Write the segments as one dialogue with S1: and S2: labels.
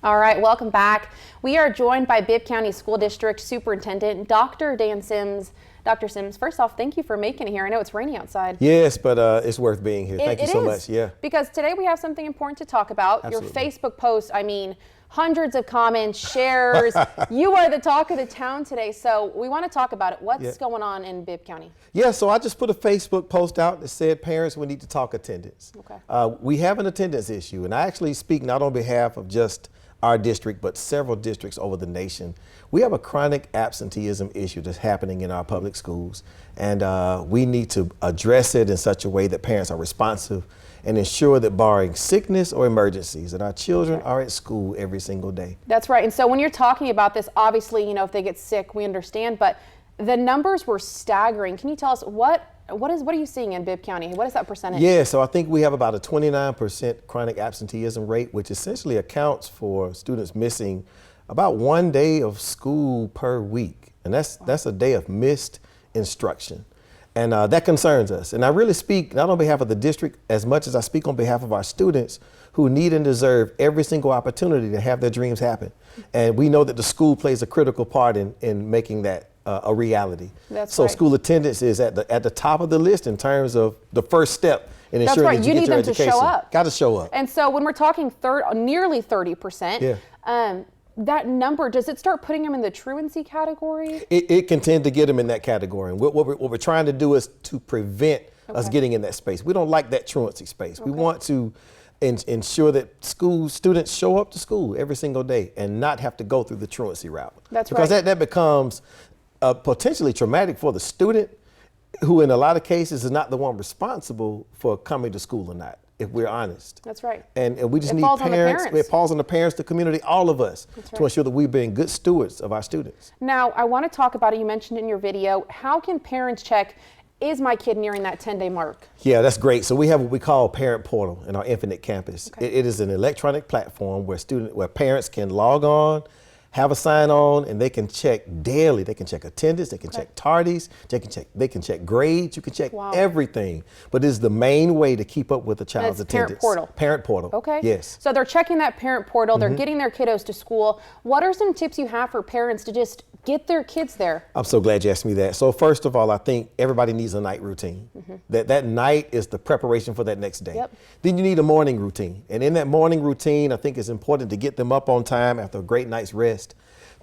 S1: All right, welcome back. We are joined by Bibb County School District Superintendent Dr. Dan Sims. Dr. Sims, first off, thank you for making it here. I know it's rainy outside.
S2: Yes, but it's worth being here. Thank you so much. Yeah.
S1: Because today we have something important to talk about.
S2: Absolutely.
S1: Your Facebook post, I mean, hundreds of comments, shares. You are the talk of the town today, so we want to talk about it. What's going on in Bibb County?
S2: Yeah, so I just put a Facebook post out that said, parents, we need to talk attendance.
S1: Okay.
S2: We have an attendance issue, and I actually speak not on behalf of just our district, but several districts over the nation. We have a chronic absenteeism issue that's happening in our public schools, and we need to address it in such a way that parents are responsive and ensure that barring sickness or emergencies, that our children are at school every single day.
S1: That's right. And so when you're talking about this, obviously, you know, if they get sick, we understand, but the numbers were staggering. Can you tell us what are you seeing in Bibb County? What is that percentage?
S2: Yeah, so I think we have about a 29% chronic absenteeism rate, which essentially accounts for students missing about 1 day of school per week. And that's a day of missed instruction. And that concerns us. And I really speak not on behalf of the district as much as I speak on behalf of our students who need and deserve every single opportunity to have their dreams happen. And we know that the school plays a critical part in making that a reality.
S1: That's
S2: right.
S1: So
S2: school attendance is at the top of the list in terms of the first step in ensuring that you get your education.
S1: You need them to show up.
S2: Got to show up.
S1: And so when we're talking nearly 30%, that number, does it start putting them in the truancy category?
S2: It can tend to get them in that category. And what we're trying to do is to prevent us getting in that space. We don't like that truancy space. We want to ensure that school students show up to school every single day and not have to go through the truancy route.
S1: That's
S2: because
S1: right.
S2: that becomes potentially traumatic for the student, who in a lot of cases is not the one responsible for coming to school or not, if we're honest.
S1: That's right.
S2: And we just need
S1: parents.
S2: It falls on the parents, the community, all of us, to ensure that we're being good stewards of our students.
S1: Now, I want to talk about it. You mentioned in your video, how can parents check, is my kid nearing that 10-day mark?
S2: Yeah, that's great. So we have what we call Parent Portal in our Infinite Campus. It is an electronic platform where parents can log on, have a sign on, and they can check daily. They can check attendance, they can check tardies, they can check grades, you can check everything. But it's the main way to keep up with a child's attendance.
S1: Parent Portal.
S2: Parent Portal.
S1: Okay.
S2: Yes.
S1: So they're checking that Parent Portal, they're getting their kiddos to school. What are some tips you have for parents to just get their kids there?
S2: I'm so glad you asked me that. So first of all, I think everybody needs a night routine. That night is the preparation for that next day. Then you need a morning routine. And in that morning routine, I think it's important to get them up on time after a great night's rest.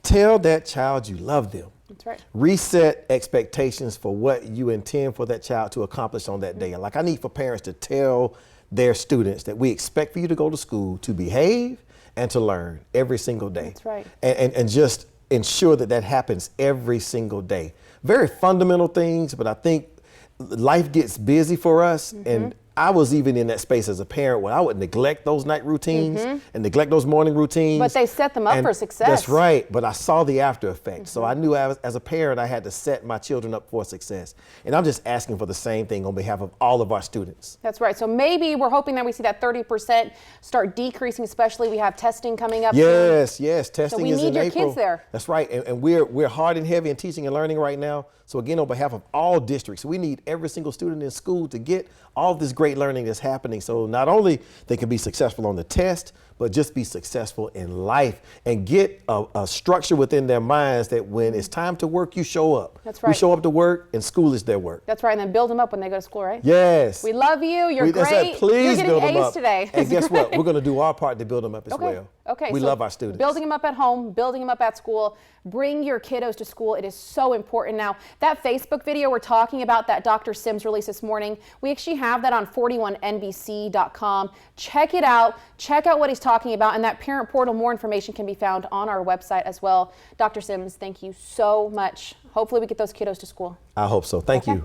S2: Tell that child you love them.
S1: That's right.
S2: Reset expectations for what you intend for that child to accomplish on that day. And like, I need for parents to tell their students that we expect for you to go to school to behave and to learn every single day.
S1: That's right.
S2: And just ensure that happens every single day. Very fundamental things, but I think life gets busy for us, and I was even in that space as a parent when I would neglect those night routines and neglect those morning routines.
S1: But they set them up for success.
S2: That's right, but I saw the after effects. So I knew as a parent I had to set my children up for success. And I'm just asking for the same thing on behalf of all of our students.
S1: That's right. So maybe we're hoping that we see that 30% start decreasing, especially we have testing coming up.
S2: Yes, testing
S1: so we
S2: is
S1: need
S2: in
S1: your
S2: April.
S1: Kids there.
S2: That's right, and we're hard and heavy in teaching and learning right now. So again, on behalf of all districts, we need every single student in school to get all of this great learning that's happening. So not only they can be successful on the test, but just be successful in life and get a structure within their minds that when it's time to work, you show up.
S1: That's right.
S2: We show up to work, and school is their work.
S1: That's right, and then build them up when they go to school, right?
S2: Yes.
S1: We love you. You're great.
S2: Right. Please
S1: You're
S2: build
S1: getting
S2: them
S1: A's
S2: up
S1: today.
S2: And guess what? We're going to do our part to build them up as well.
S1: Okay.
S2: We love our students.
S1: Building them up at home, building them up at school. Bring your kiddos to school. It is so important. Now, that Facebook video we're talking about that Dr. Sims released this morning, we actually have that on 41nbc.com. Check it out. Check out what he's talking about. And that Parent Portal, more information can be found on our website as well. Dr. Sims, thank you so much. Hopefully we get those kiddos to school.
S2: I hope so. Thank you.